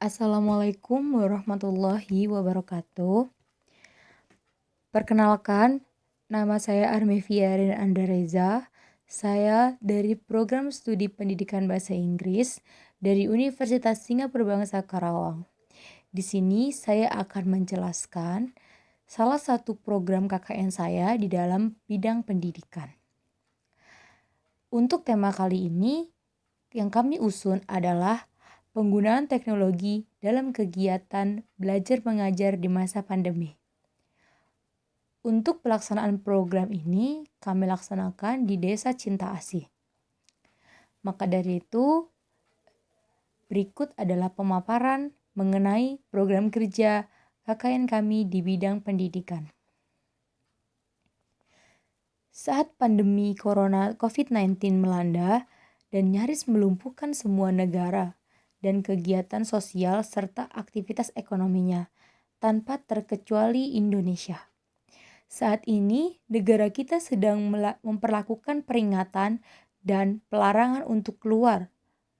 Assalamualaikum warahmatullahi wabarakatuh. Perkenalkan, nama saya Armi Fiarin Andareza. Saya dari program studi pendidikan bahasa Inggris dari Universitas Singapura Bangsa Karawang. Di sini saya akan menjelaskan salah satu program KKN saya di dalam bidang pendidikan. Untuk tema kali ini, yang kami usun adalah penggunaan teknologi dalam kegiatan belajar mengajar di masa pandemi. Untuk pelaksanaan program ini, kami laksanakan di Desa Cinta Asih. Maka dari itu, berikut adalah pemaparan mengenai program kerja KKN kami di bidang pendidikan. Saat pandemi Corona COVID-19 melanda dan nyaris melumpuhkan semua negara dan kegiatan sosial serta aktivitas ekonominya, tanpa terkecuali Indonesia. Saat ini, negara kita sedang memperlakukan peringatan dan pelarangan untuk keluar,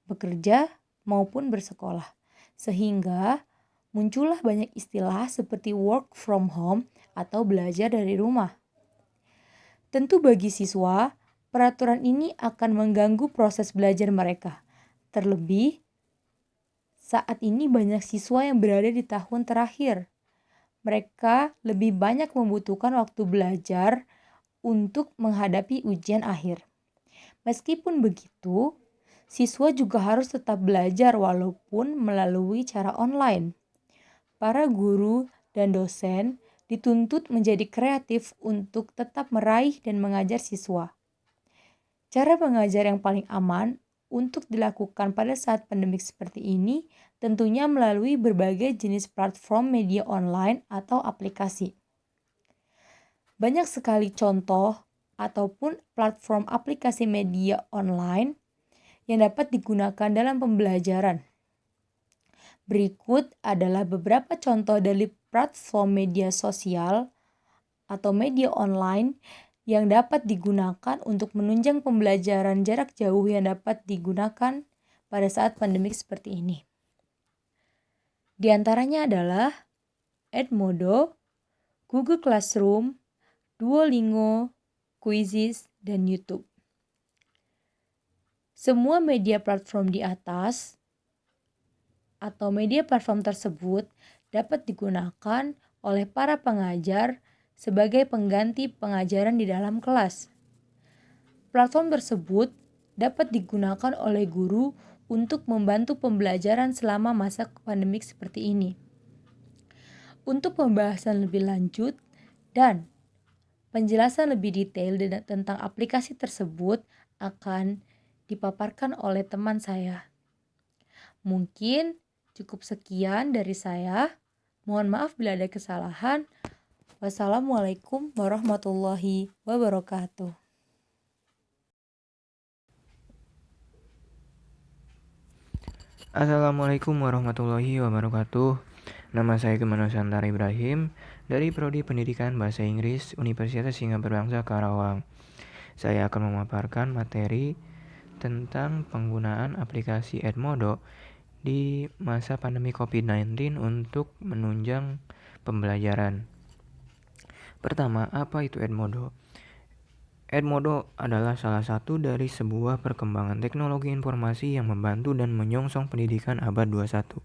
bekerja, maupun bersekolah. Sehingga muncullah banyak istilah seperti work from home atau belajar dari rumah. Tentu bagi siswa, peraturan ini akan mengganggu proses belajar mereka. Terlebih, saat ini banyak siswa yang berada di tahun terakhir. Mereka lebih banyak membutuhkan waktu belajar untuk menghadapi ujian akhir. Meskipun begitu, siswa juga harus tetap belajar walaupun melalui cara online. Para guru dan dosen dituntut menjadi kreatif untuk tetap meraih dan mengajar siswa. Cara mengajar yang paling aman untuk dilakukan pada saat pandemik seperti ini tentunya melalui berbagai jenis platform media online atau aplikasi. Banyak sekali contoh ataupun platform aplikasi media online yang dapat digunakan dalam pembelajaran. Berikut adalah beberapa contoh dari platform media sosial atau media online yang dapat digunakan untuk menunjang pembelajaran jarak jauh yang dapat digunakan pada saat pandemik seperti ini. Di antaranya adalah Edmodo, Google Classroom, Duolingo, Quizizz, dan YouTube. Semua media platform di atas atau media platform tersebut dapat digunakan oleh para pengajar sebagai pengganti pengajaran di dalam kelas. Platform tersebut dapat digunakan oleh guru untuk membantu pembelajaran selama masa pandemik seperti ini. Untuk pembahasan lebih lanjut dan penjelasan lebih detail tentang aplikasi tersebut akan dipaparkan oleh teman saya. Mungkin cukup sekian dari saya. Mohon maaf bila ada kesalahan. Wassalamualaikum warahmatullahi wabarakatuh. Assalamualaikum warahmatullahi wabarakatuh. Nama saya Gemano Santara Ibrahim dari Prodi Pendidikan Bahasa Inggris Universitas Singapura Bangsa Karawang. Saya akan memaparkan materi tentang penggunaan aplikasi Edmodo di masa pandemi COVID-19 untuk menunjang pembelajaran. Pertama, apa itu Edmodo? Edmodo adalah salah satu dari sebuah perkembangan teknologi informasi yang membantu dan menyongsong pendidikan abad 21.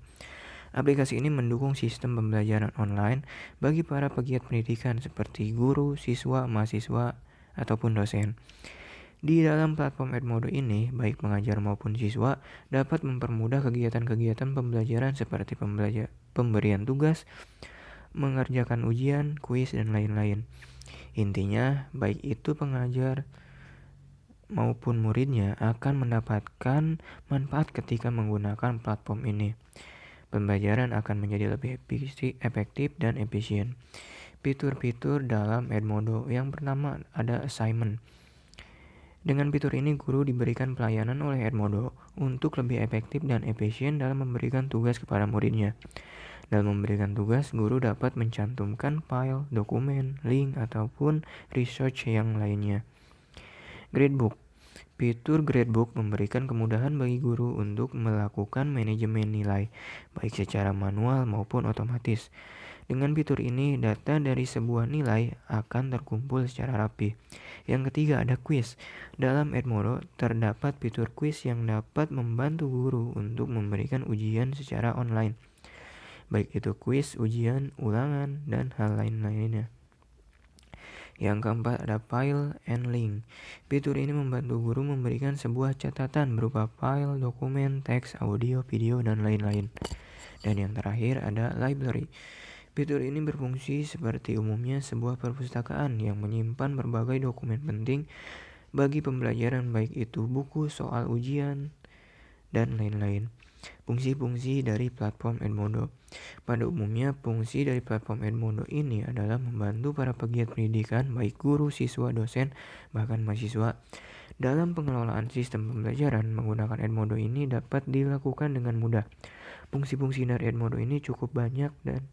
Aplikasi ini mendukung sistem pembelajaran online bagi para pegiat pendidikan seperti guru, siswa, mahasiswa, ataupun dosen. Di dalam platform Edmodo ini, baik pengajar maupun siswa dapat mempermudah kegiatan-kegiatan pembelajaran seperti pemberian tugas, mengerjakan ujian, kuis, dan lain-lain. Intinya, baik itu pengajar maupun muridnya akan mendapatkan manfaat ketika menggunakan platform ini. Pembelajaran akan menjadi lebih efektif dan efisien. Fitur-fitur dalam Edmodo yang pertama ada assignment. Dengan fitur ini, guru diberikan pelayanan oleh Edmodo untuk lebih efektif dan efisien dalam memberikan tugas kepada muridnya. Dalam memberikan tugas, guru dapat mencantumkan file, dokumen, link, ataupun research yang lainnya. Gradebook. Fitur Gradebook memberikan kemudahan bagi guru untuk melakukan manajemen nilai, baik secara manual maupun otomatis. Dengan fitur ini, data dari sebuah nilai akan terkumpul secara rapi. Yang ketiga, ada quiz. Dalam Edmodo, terdapat fitur quiz yang dapat membantu guru untuk memberikan ujian secara online, baik itu quiz, ujian, ulangan, dan hal lain-lainnya. Yang keempat, ada file and link. Fitur ini membantu guru memberikan sebuah catatan berupa file, dokumen, teks, audio, video, dan lain-lain. Dan yang terakhir, ada library. Fitur ini berfungsi seperti umumnya sebuah perpustakaan yang menyimpan berbagai dokumen penting bagi pembelajaran, baik itu buku, soal ujian, dan lain-lain. Fungsi-fungsi dari platform Edmodo. Pada umumnya, fungsi dari platform Edmodo ini adalah membantu para pegiat pendidikan, baik guru, siswa, dosen, bahkan mahasiswa. Dalam pengelolaan sistem pembelajaran, menggunakan Edmodo ini dapat dilakukan dengan mudah. Fungsi-fungsi dari Edmodo ini cukup banyak dan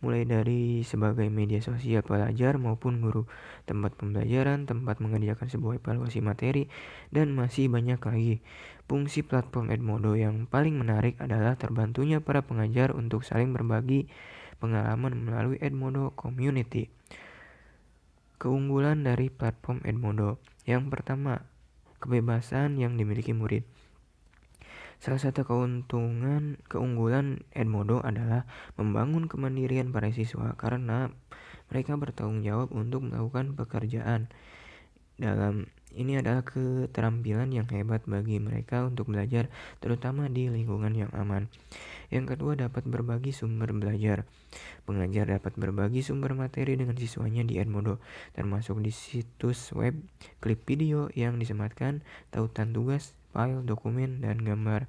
mulai dari sebagai media sosial pelajar maupun guru, tempat pembelajaran, tempat mengerjakan sebuah evaluasi materi, dan masih banyak lagi. Fungsi platform Edmodo yang paling menarik adalah terbantunya para pengajar untuk saling berbagi pengalaman melalui Edmodo Community. Keunggulan dari platform Edmodo. Yang pertama, kebebasan yang dimiliki murid. Salah satu keunggulan Edmodo adalah membangun kemandirian para siswa karena mereka bertanggung jawab untuk melakukan pekerjaan. Ini adalah keterampilan yang hebat bagi mereka untuk belajar, terutama di lingkungan yang aman. Yang kedua, dapat berbagi sumber belajar. Pengajar dapat berbagi sumber materi dengan siswanya di Edmodo, termasuk di situs web, klip video yang disematkan, tautan tugas, file, dokumen, dan gambar.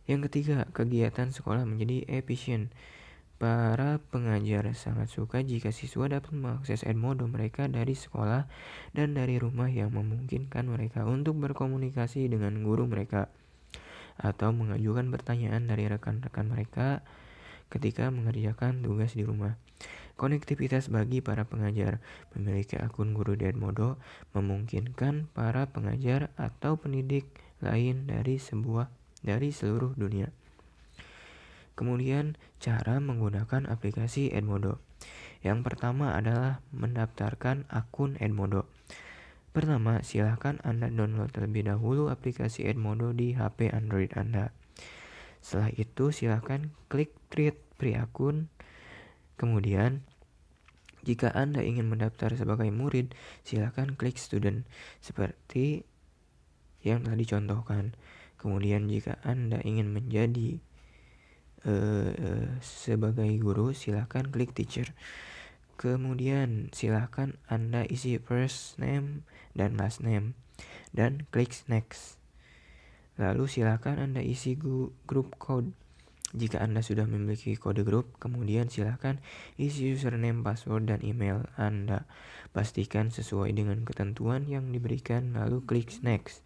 Yang ketiga, kegiatan sekolah menjadi efisien. Para pengajar sangat suka jika siswa dapat mengakses Edmodo mereka dari sekolah dan dari rumah, yang memungkinkan mereka untuk berkomunikasi dengan guru mereka atau mengajukan pertanyaan dari rekan-rekan mereka ketika mengerjakan tugas di rumah. Konektivitas bagi para pengajar. Memiliki akun guru di Edmodo memungkinkan para pengajar atau pendidik lain dari seluruh dunia. Kemudian, cara menggunakan aplikasi Edmodo. Yang pertama adalah mendaftarkan akun Edmodo. Pertama, silahkan Anda download terlebih dahulu aplikasi Edmodo di HP Android Anda. Setelah itu, silahkan klik create free akun. Kemudian, jika Anda ingin mendaftar sebagai murid, silahkan klik student, seperti yang telah dicontohkan. Kemudian, jika Anda ingin menjadi sebagai guru, silahkan klik teacher. Kemudian silahkan Anda isi first name dan last name dan klik next. Lalu silahkan Anda isi grup code. Jika Anda sudah memiliki kode grup, kemudian silahkan isi username, password, dan email Anda. Pastikan sesuai dengan ketentuan yang diberikan, lalu klik next.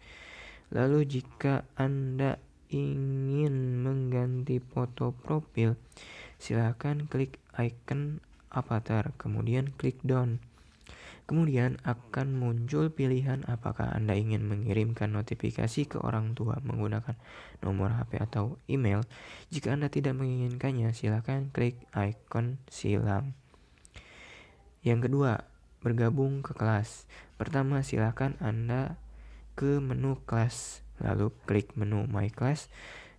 Lalu jika Anda ingin mengganti foto profil, silakan klik icon avatar, kemudian klik done. Kemudian akan muncul pilihan apakah Anda ingin mengirimkan notifikasi ke orang tua menggunakan nomor HP atau email. Jika Anda tidak menginginkannya, silakan klik icon silang. Yang kedua, bergabung ke kelas. Pertama, silakan Anda ke menu kelas, lalu klik menu My Class,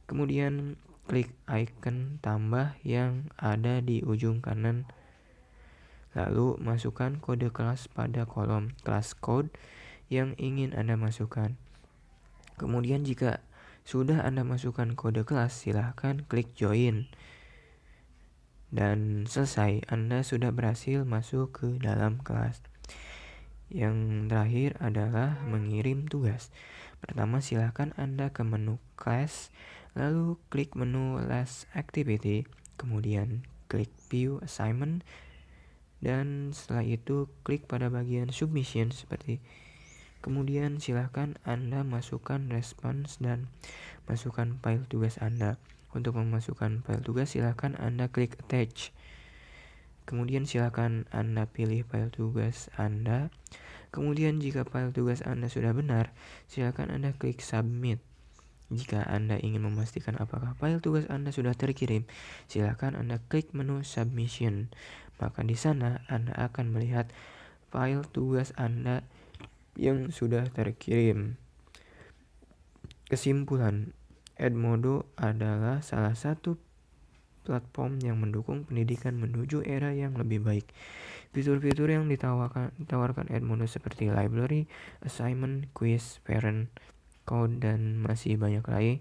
kemudian klik icon tambah yang ada di ujung kanan, lalu masukkan kode kelas pada kolom class code yang ingin Anda masukkan. Kemudian jika sudah Anda masukkan kode kelas, silahkan klik join. Dan selesai, Anda sudah berhasil masuk ke dalam kelas. Yang terakhir adalah mengirim tugas. Pertama, silakan Anda ke menu class, lalu klik menu last activity, kemudian klik view assignment, dan setelah itu klik pada bagian submission seperti. Kemudian silakan Anda masukkan response dan masukkan file tugas Anda. Untuk memasukkan file tugas, silakan Anda klik attach. Kemudian silakan Anda pilih file tugas Anda. Kemudian jika file tugas Anda sudah benar, silakan Anda klik submit. Jika Anda ingin memastikan apakah file tugas Anda sudah terkirim, silakan Anda klik menu submission. Maka di sana Anda akan melihat file tugas Anda yang sudah terkirim. Kesimpulan, Edmodo adalah salah satu platform yang mendukung pendidikan menuju era yang lebih baik. Fitur-fitur yang ditawarkan Edmodo seperti library, assignment, quiz, parent, code, dan masih banyak lagi.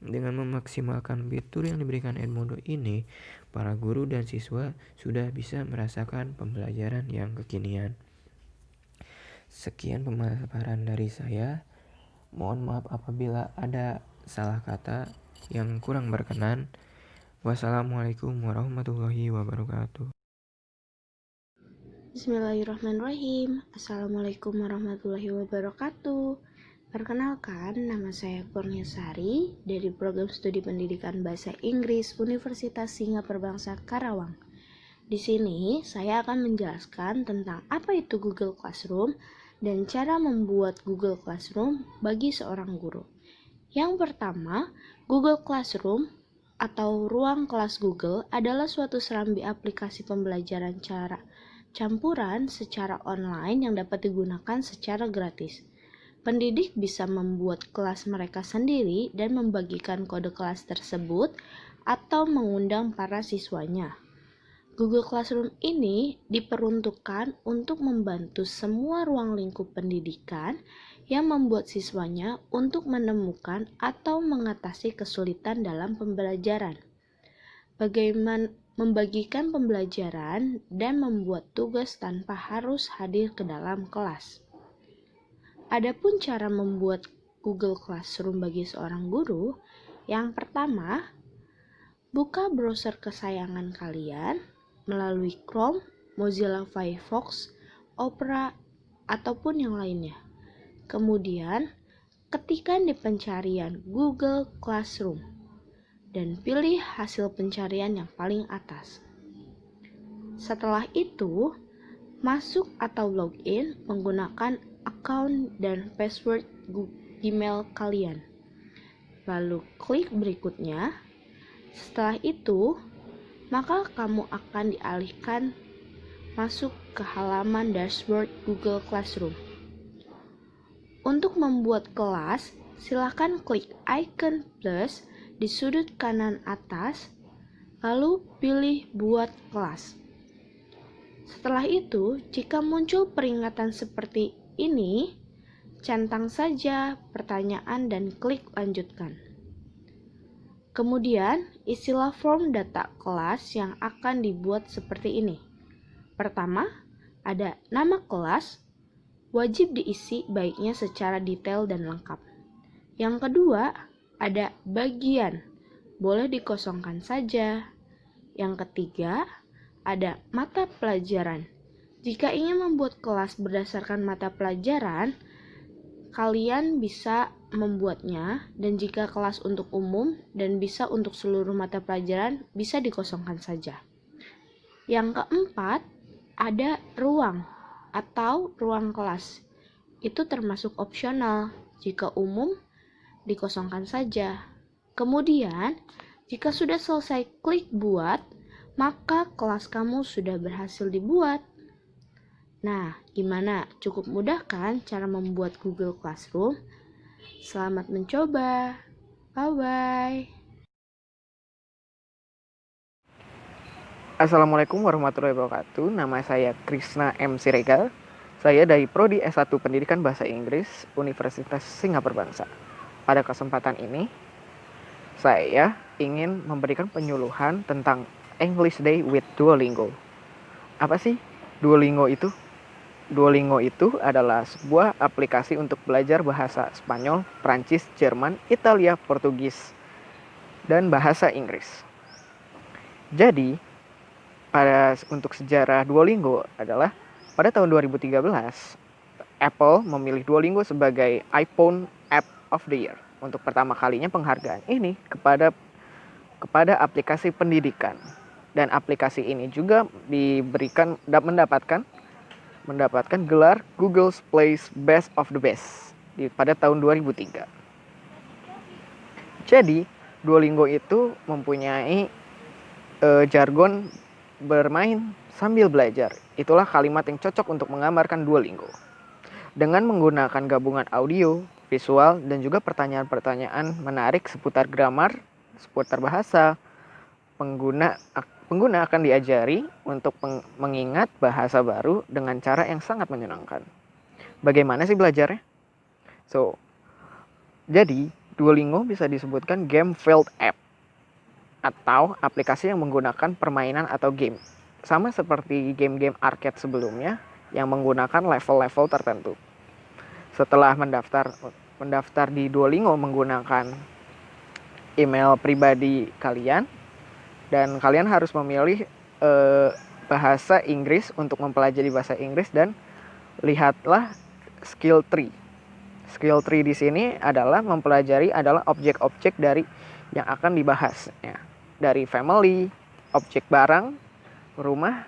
Dengan memaksimalkan fitur yang diberikan Edmodo ini, para guru dan siswa sudah bisa merasakan pembelajaran yang kekinian. Sekian pemaparan dari saya. Mohon maaf apabila ada salah kata yang kurang berkenan. Wassalamualaikum warahmatullahi wabarakatuh. Bismillahirrahmanirrahim. Assalamualaikum warahmatullahi wabarakatuh. Perkenalkan, nama saya Kurniasari dari Program Studi Pendidikan Bahasa Inggris Universitas Singapura Bangsa Karawang. Di sini saya akan menjelaskan tentang apa itu Google Classroom dan cara membuat Google Classroom bagi seorang guru. Yang pertama, Google Classroom atau ruang kelas Google adalah suatu serambi aplikasi pembelajaran campuran secara online yang dapat digunakan secara gratis. Pendidik bisa membuat kelas mereka sendiri dan membagikan kode kelas tersebut atau mengundang para siswanya. Google Classroom ini diperuntukkan untuk membantu semua ruang lingkup pendidikan yang membuat siswanya untuk menemukan atau mengatasi kesulitan dalam pembelajaran. Bagaimana membagikan pembelajaran dan membuat tugas tanpa harus hadir ke dalam kelas. Adapun cara membuat Google Classroom bagi seorang guru, yang pertama, buka browser kesayangan kalian melalui Chrome, Mozilla Firefox, Opera, ataupun yang lainnya. Kemudian, ketikkan di pencarian Google Classroom dan pilih hasil pencarian yang paling atas. Setelah itu, masuk atau login menggunakan account dan password Gmail kalian. Lalu klik berikutnya. Setelah itu, maka kamu akan dialihkan masuk ke halaman dashboard Google Classroom. Untuk membuat kelas, silakan klik icon plus di sudut kanan atas, lalu pilih buat kelas. Setelah itu, jika muncul peringatan seperti ini, centang saja pertanyaan dan klik lanjutkan. Kemudian, isilah form data kelas yang akan dibuat seperti ini. Pertama, ada nama kelas, wajib diisi baiknya secara detail dan lengkap. Yang kedua, ada bagian, boleh dikosongkan saja. Yang ketiga, ada mata pelajaran. Jika ingin membuat kelas berdasarkan mata pelajaran, kalian bisa membuatnya, dan jika kelas untuk umum dan bisa untuk seluruh mata pelajaran, bisa dikosongkan saja. Yang keempat, ada ruang atau ruang kelas. Itu termasuk opsional. Jika umum, dikosongkan saja. Kemudian, jika sudah selesai klik buat, maka kelas kamu sudah berhasil dibuat. Nah, gimana? Cukup mudah kan cara membuat Google Classroom? Selamat mencoba. Bye-bye. Assalamualaikum warahmatullahi wabarakatuh. Nama saya Krisna M. Siregar. Saya dari Prodi S1 Pendidikan Bahasa Inggris Universitas Singapura Bangsa. Pada kesempatan ini, saya ingin memberikan penyuluhan tentang English Day with Duolingo. Apa sih Duolingo itu? Duolingo itu adalah sebuah aplikasi untuk belajar bahasa Spanyol, Prancis, Jerman, Italia, Portugis, dan bahasa Inggris. Jadi, untuk sejarah Duolingo adalah pada tahun 2013, Apple memilih Duolingo sebagai iPhone App of the Year. Untuk pertama kalinya penghargaan ini kepada aplikasi pendidikan. Dan aplikasi ini juga mendapatkan gelar Google Play's Best of the Best pada tahun 2003. Jadi, Duolingo itu mempunyai jargon bermain sambil belajar. Itulah kalimat yang cocok untuk menggambarkan Duolingo. Dengan menggunakan gabungan audio, visual, dan juga pertanyaan-pertanyaan menarik seputar grammar, seputar bahasa, pengguna akan diajari untuk mengingat bahasa baru dengan cara yang sangat menyenangkan. Bagaimana sih belajarnya? Jadi Duolingo bisa disebutkan game-filled app atau aplikasi yang menggunakan permainan atau game. Sama seperti game-game arcade sebelumnya yang menggunakan level-level tertentu. Setelah mendaftar di Duolingo menggunakan email pribadi kalian, dan kalian harus memilih bahasa Inggris untuk mempelajari bahasa Inggris, dan lihatlah skill tree. Skill tree di sini adalah mempelajari objek-objek dari yang akan dibahas, ya. Dari family, objek barang, rumah,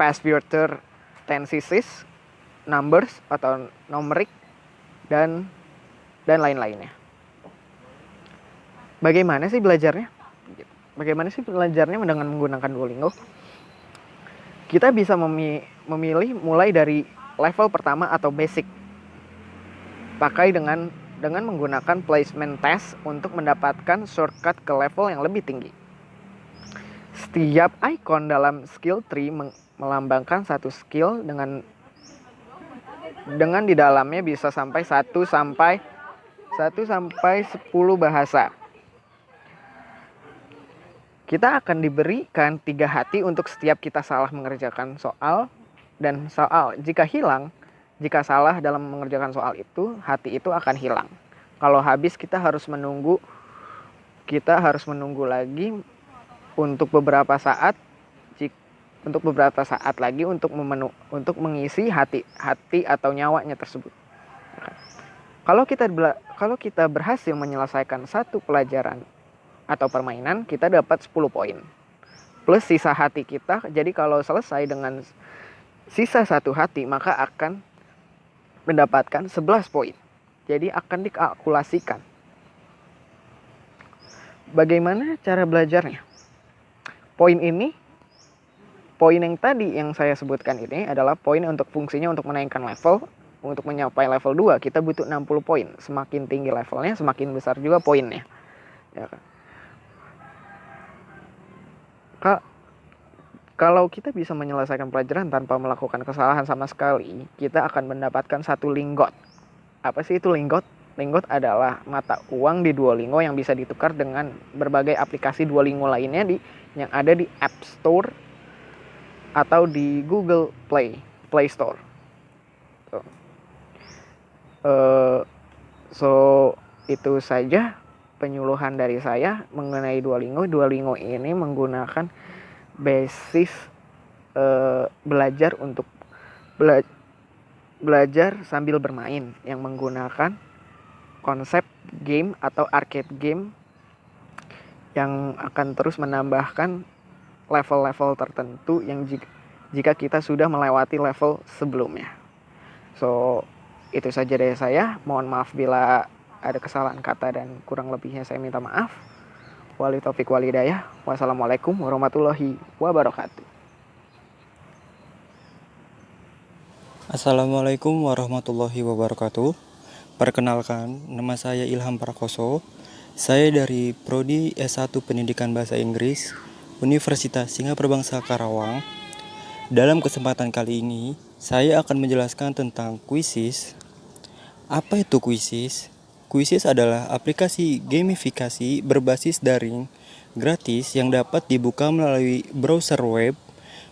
past future tenses, numbers atau numerik, dan lain-lainnya. Bagaimana sih belajarnya? Dengan menggunakan Duolingo? Kita bisa memilih mulai dari level pertama atau basic. Pakai dengan menggunakan placement test untuk mendapatkan shortcut ke level yang lebih tinggi. Setiap icon dalam skill tree melambangkan satu skill dengan di dalamnya bisa sampai 1 sampai 10 bahasa. Kita akan diberikan 3 hati untuk setiap kita salah mengerjakan soal, dan jika salah dalam mengerjakan soal itu, hati itu akan hilang. Kalau habis kita harus menunggu lagi untuk beberapa saat lagi untuk mengisi hati atau nyawanya tersebut. Kalau kita berhasil menyelesaikan satu pelajaran atau permainan, kita dapat 10 poin. Plus sisa hati kita. Jadi kalau selesai dengan sisa 1 hati, maka akan mendapatkan 11 poin. Jadi akan dikalkulasikan. Bagaimana cara belajarnya? Poin yang tadi yang saya sebutkan ini adalah poin untuk fungsinya untuk menaikkan level. Untuk mencapai level 2 kita butuh 60 poin. Semakin tinggi levelnya, semakin besar juga poinnya. Ya kan? Kalau kita bisa menyelesaikan pelajaran tanpa melakukan kesalahan sama sekali, kita akan mendapatkan 1 linggot. Apa sih itu linggot? Linggot adalah mata uang di Duolingo yang bisa ditukar dengan berbagai aplikasi Duolingo lainnya yang ada di App Store atau di Google Play Store. Itu saja penyuluhan dari saya mengenai Duolingo. Duolingo ini menggunakan basis belajar untuk belajar sambil bermain yang menggunakan konsep game atau arcade game yang akan terus menambahkan level-level tertentu yang jika kita sudah melewati level sebelumnya. Itu saja dari saya. Mohon maaf bila ada kesalahan kata dan kurang lebihnya saya minta maaf. Wali taufik wal hidayah. Wassalamualaikum warahmatullahi wabarakatuh. Assalamualaikum warahmatullahi wabarakatuh. Perkenalkan, nama saya Ilham Prakoso. Saya dari Prodi S1 Pendidikan Bahasa Inggris, Universitas Singapura Karawang. Dalam kesempatan kali ini, saya akan menjelaskan tentang Quizzes. Apa itu Quizzes? Quizzes adalah aplikasi gamifikasi berbasis daring gratis yang dapat dibuka melalui browser web.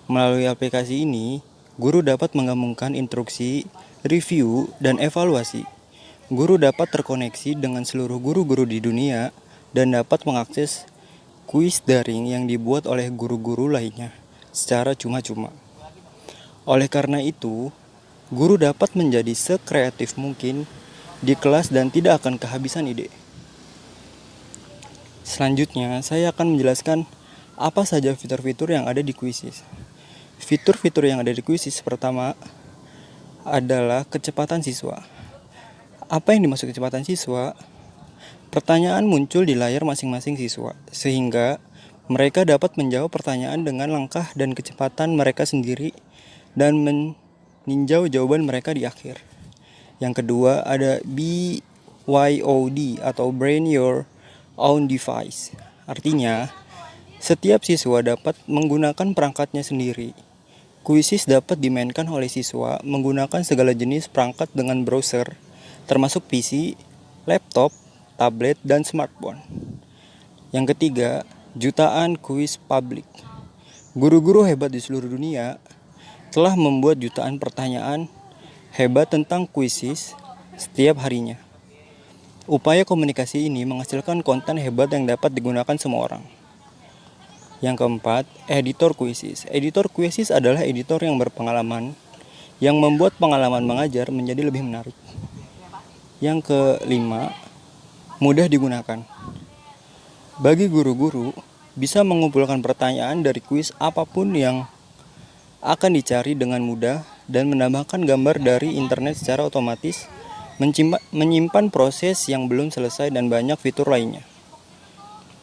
Melalui aplikasi ini, guru dapat menggabungkan instruksi, review, dan evaluasi. Guru dapat terkoneksi dengan seluruh guru-guru di dunia dan dapat mengakses kuis daring yang dibuat oleh guru-guru lainnya secara cuma-cuma. Oleh karena itu, guru dapat menjadi sekreatif mungkin di kelas dan tidak akan kehabisan ide. Selanjutnya, saya akan menjelaskan Apa saja fitur-fitur yang ada di Quizzes? Fitur-fitur yang ada di Quizzes pertama adalah kecepatan siswa. Apa yang dimaksud kecepatan siswa? Pertanyaan muncul di layar masing-masing siswa, sehingga mereka dapat menjawab pertanyaan dengan langkah dan kecepatan mereka sendiri dan meninjau jawaban mereka di akhir. Yang kedua ada BYOD atau Brain Your Own Device. Artinya, setiap siswa dapat menggunakan perangkatnya sendiri. Quizzes dapat dimainkan oleh siswa menggunakan segala jenis perangkat dengan browser, termasuk PC, laptop, tablet, dan smartphone. Yang ketiga, jutaan kuis publik. Guru-guru hebat di seluruh dunia telah membuat jutaan pertanyaan hebat tentang Quizzes setiap harinya. Upaya komunikasi ini menghasilkan konten hebat yang dapat digunakan semua orang. Yang keempat, editor Quizzes. Editor Quizzes adalah editor yang berpengalaman yang membuat pengalaman mengajar menjadi lebih menarik. Yang kelima, mudah digunakan. Bagi guru-guru, bisa mengumpulkan pertanyaan dari kuis apapun yang akan dicari dengan mudah dan menambahkan gambar dari internet secara otomatis, menyimpan proses yang belum selesai dan banyak fitur lainnya.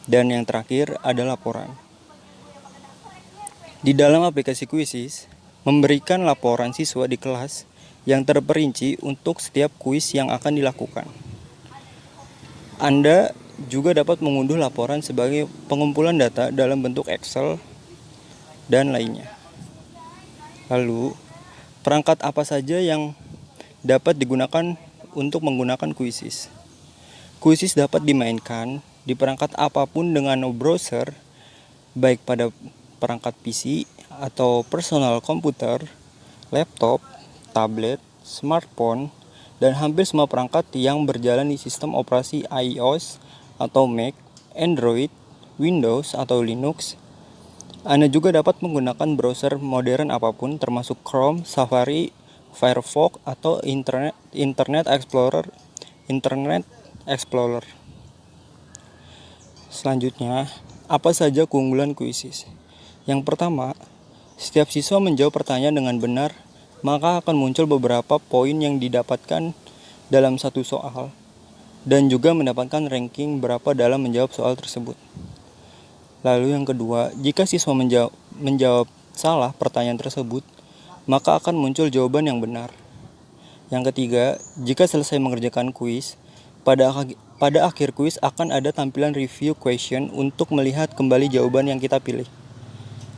Dan yang terakhir ada laporan. Di dalam aplikasi Quizzes, memberikan laporan siswa di kelas yang terperinci untuk setiap kuis yang akan dilakukan. Anda juga dapat mengunduh laporan sebagai pengumpulan data dalam bentuk Excel dan lainnya. Lalu, perangkat apa saja yang dapat digunakan untuk menggunakan Quizzes? Quizzes dapat dimainkan di perangkat apapun dengan browser, baik pada perangkat PC atau personal komputer, laptop, tablet, smartphone, dan hampir semua perangkat yang berjalan di sistem operasi iOS atau Mac, Android, Windows atau Linux. Anda juga dapat menggunakan browser modern apapun termasuk Chrome, Safari, Firefox atau Internet Explorer. Selanjutnya, apa saja keunggulan Quizzes? Yang pertama, setiap siswa menjawab pertanyaan dengan benar, maka akan muncul beberapa poin yang didapatkan dalam satu soal, dan juga mendapatkan ranking berapa dalam menjawab soal tersebut. Lalu yang kedua, jika siswa menjawab salah pertanyaan tersebut, maka akan muncul jawaban yang benar. Yang ketiga, jika selesai mengerjakan kuis, pada akhir kuis akan ada tampilan review question untuk melihat kembali jawaban yang kita pilih.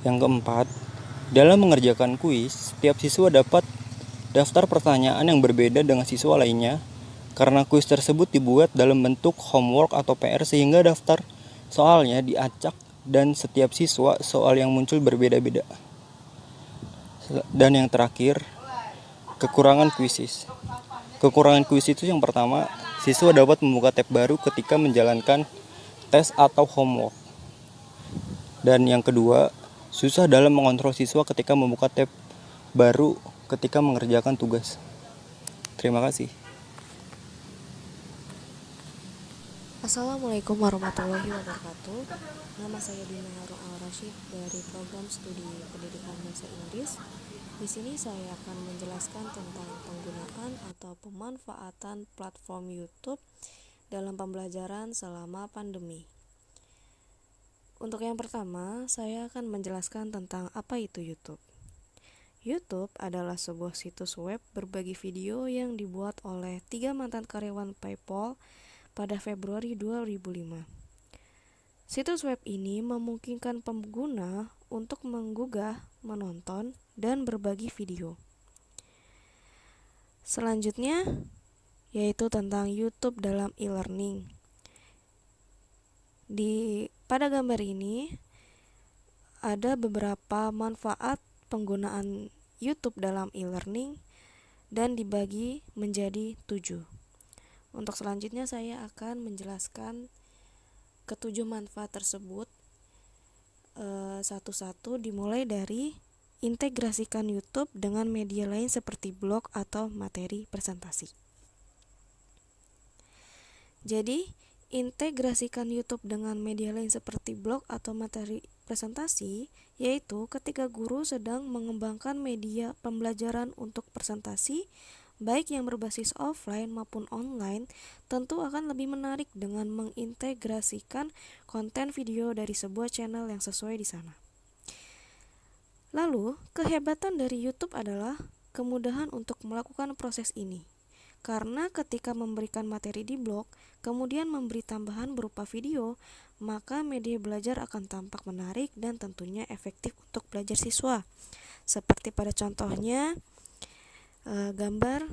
Yang keempat, dalam mengerjakan kuis, setiap siswa dapat daftar pertanyaan yang berbeda dengan siswa lainnya karena kuis tersebut dibuat dalam bentuk homework atau PR sehingga daftar soalnya diacak dan setiap siswa soal yang muncul berbeda-beda. Dan yang terakhir, kekurangan Quizzes. Kekurangan kuis itu yang pertama, siswa dapat membuka tab baru ketika menjalankan tes atau homework. Dan yang kedua, susah dalam mengontrol siswa ketika membuka tab baru ketika mengerjakan tugas. Terima kasih. Assalamualaikum warahmatullahi wabarakatuh. Nama saya Dina Harun Al-Rashid dari program studi pendidikan bahasa Inggris. Di sini saya akan menjelaskan tentang penggunaan atau pemanfaatan platform YouTube dalam pembelajaran selama pandemi. Untuk yang pertama, saya akan menjelaskan tentang apa itu YouTube. YouTube adalah sebuah situs web berbagi video yang dibuat oleh 3 mantan karyawan PayPal pada Februari 2005. Situs web ini memungkinkan pengguna untuk menggugah, menonton, dan berbagi video. Selanjutnya, yaitu tentang YouTube dalam e-learning. Pada gambar ini ada beberapa manfaat penggunaan YouTube dalam e-learning dan dibagi menjadi 7. Untuk selanjutnya saya akan menjelaskan ke-7 manfaat tersebut satu-satu, dimulai dari integrasikan YouTube dengan media lain seperti blog atau materi presentasi. Jadi, integrasikan YouTube dengan media lain seperti blog atau materi presentasi, yaitu ketika guru sedang mengembangkan media pembelajaran untuk presentasi, baik yang berbasis offline maupun online, tentu akan lebih menarik dengan mengintegrasikan konten video dari sebuah channel yang sesuai di sana. Lalu, kehebatan dari YouTube adalah kemudahan untuk melakukan proses ini. Karena ketika memberikan materi di blog, kemudian memberi tambahan berupa video, maka media belajar akan tampak menarik dan tentunya efektif untuk belajar siswa. Seperti pada contohnya, gambar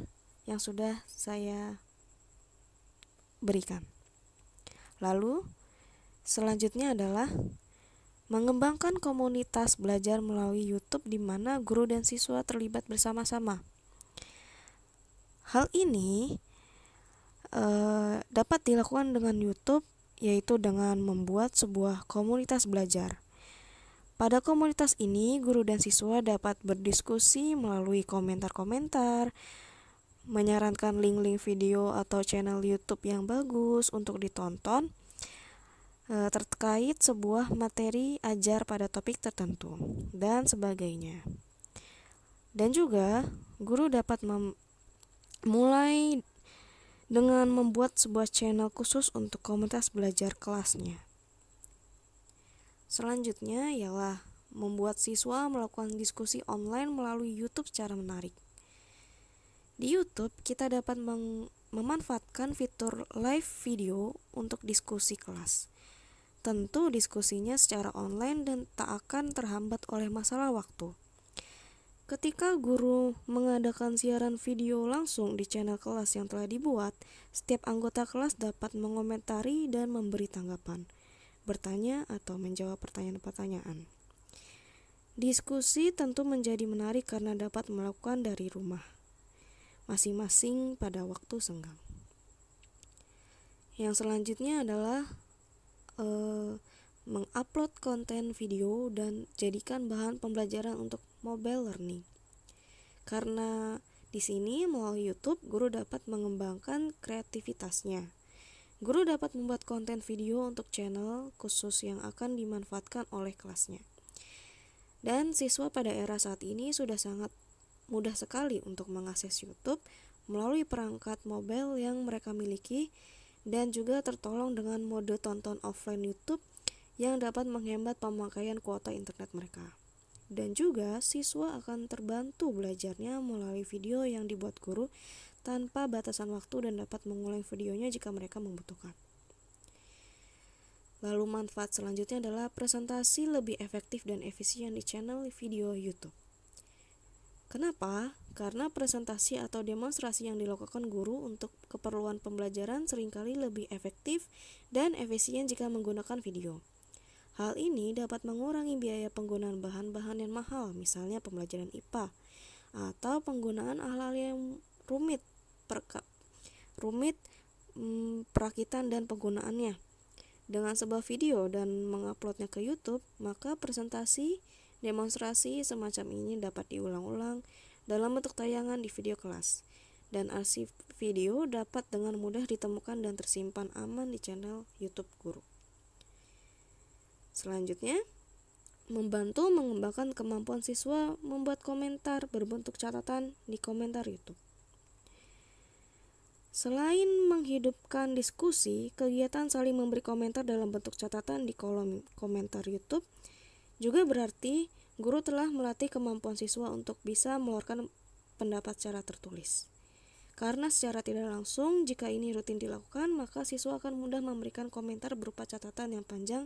yang sudah saya berikan. Lalu, selanjutnya adalah mengembangkan komunitas belajar melalui YouTube di mana guru dan siswa terlibat bersama-sama. Hal ini dapat dilakukan dengan YouTube, yaitu dengan membuat sebuah komunitas belajar. Pada komunitas ini, guru dan siswa dapat berdiskusi melalui komentar-komentar, menyarankan link-link video atau channel YouTube yang bagus untuk ditonton terkait sebuah materi ajar pada topik tertentu, dan sebagainya. Dan juga, guru dapat mulai dengan membuat sebuah channel khusus untuk komunitas belajar kelasnya. Selanjutnya ialah membuat siswa melakukan diskusi online melalui YouTube secara menarik. Di YouTube, kita dapat memanfaatkan fitur live video untuk diskusi kelas. Tentu diskusinya secara online dan tak akan terhambat oleh masalah waktu. Ketika guru mengadakan siaran video langsung di channel kelas yang telah dibuat, setiap anggota kelas dapat mengomentari dan memberi tanggapan, bertanya atau menjawab pertanyaan-pertanyaan. Diskusi tentu menjadi menarik karena dapat melakukan dari rumah, masing-masing pada waktu senggang. Yang selanjutnya adalah mengupload konten video dan jadikan bahan pembelajaran untuk mobile learning. Karena di sini melalui YouTube, guru dapat mengembangkan kreativitasnya. Guru dapat membuat konten video untuk channel khusus yang akan dimanfaatkan oleh kelasnya. Dan siswa pada era saat ini sudah sangat mudah sekali untuk mengakses YouTube melalui perangkat mobile yang mereka miliki, dan juga tertolong dengan mode tonton offline YouTube yang dapat menghemat pemakaian kuota internet mereka. Dan juga siswa akan terbantu belajarnya melalui video yang dibuat guru tanpa batasan waktu dan dapat mengulang videonya jika mereka membutuhkan. Lalu manfaat selanjutnya adalah presentasi lebih efektif dan efisien di channel video YouTube. Kenapa? Karena presentasi atau demonstrasi yang dilakukan guru untuk keperluan pembelajaran seringkali lebih efektif dan efisien jika menggunakan video. Hal ini dapat mengurangi biaya penggunaan bahan-bahan yang mahal, misalnya pembelajaran IPA, atau penggunaan hal-hal yang rumit, perakitan dan penggunaannya. Dengan sebuah video dan menguploadnya ke YouTube, maka presentasi demonstrasi semacam ini dapat diulang-ulang dalam bentuk tayangan di video kelas, dan arsip video dapat dengan mudah ditemukan dan tersimpan aman di channel YouTube guru. Selanjutnya, membantu mengembangkan kemampuan siswa membuat komentar berbentuk catatan di komentar YouTube. Selain menghidupkan diskusi, kegiatan saling memberi komentar dalam bentuk catatan di kolom komentar YouTube juga berarti guru telah melatih kemampuan siswa untuk bisa mengeluarkan pendapat secara tertulis. Karena secara tidak langsung, jika ini rutin dilakukan, maka siswa akan mudah memberikan komentar berupa catatan yang panjang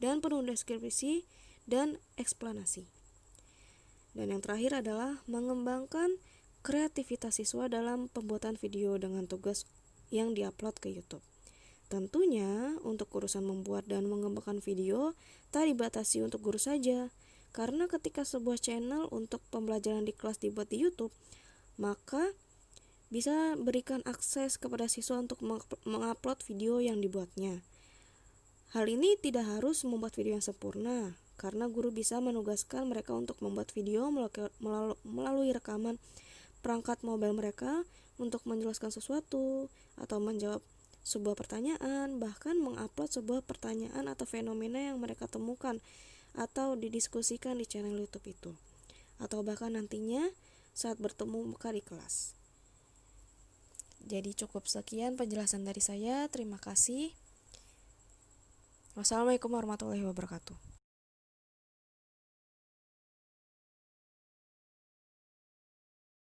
dan penuh deskripsi dan eksplanasi. Dan yang terakhir adalah mengembangkan kreativitas siswa dalam pembuatan video dengan tugas yang diupload ke YouTube. Tentunya, untuk urusan membuat dan mengembangkan video tak dibatasi untuk guru saja, karena ketika sebuah channel untuk pembelajaran di kelas dibuat di YouTube, maka bisa berikan akses kepada siswa untuk mengupload video yang dibuatnya. Hal ini tidak harus membuat video yang sempurna, karena guru bisa menugaskan mereka untuk membuat video melalui rekaman perangkat mobile mereka untuk menjelaskan sesuatu atau menjawab sebuah pertanyaan, bahkan mengupload sebuah pertanyaan atau fenomena yang mereka temukan atau didiskusikan di channel YouTube itu, atau bahkan nantinya saat bertemu muka di kelas. Jadi cukup sekian penjelasan dari saya. Terima kasih. Wassalamualaikum warahmatullahi wabarakatuh.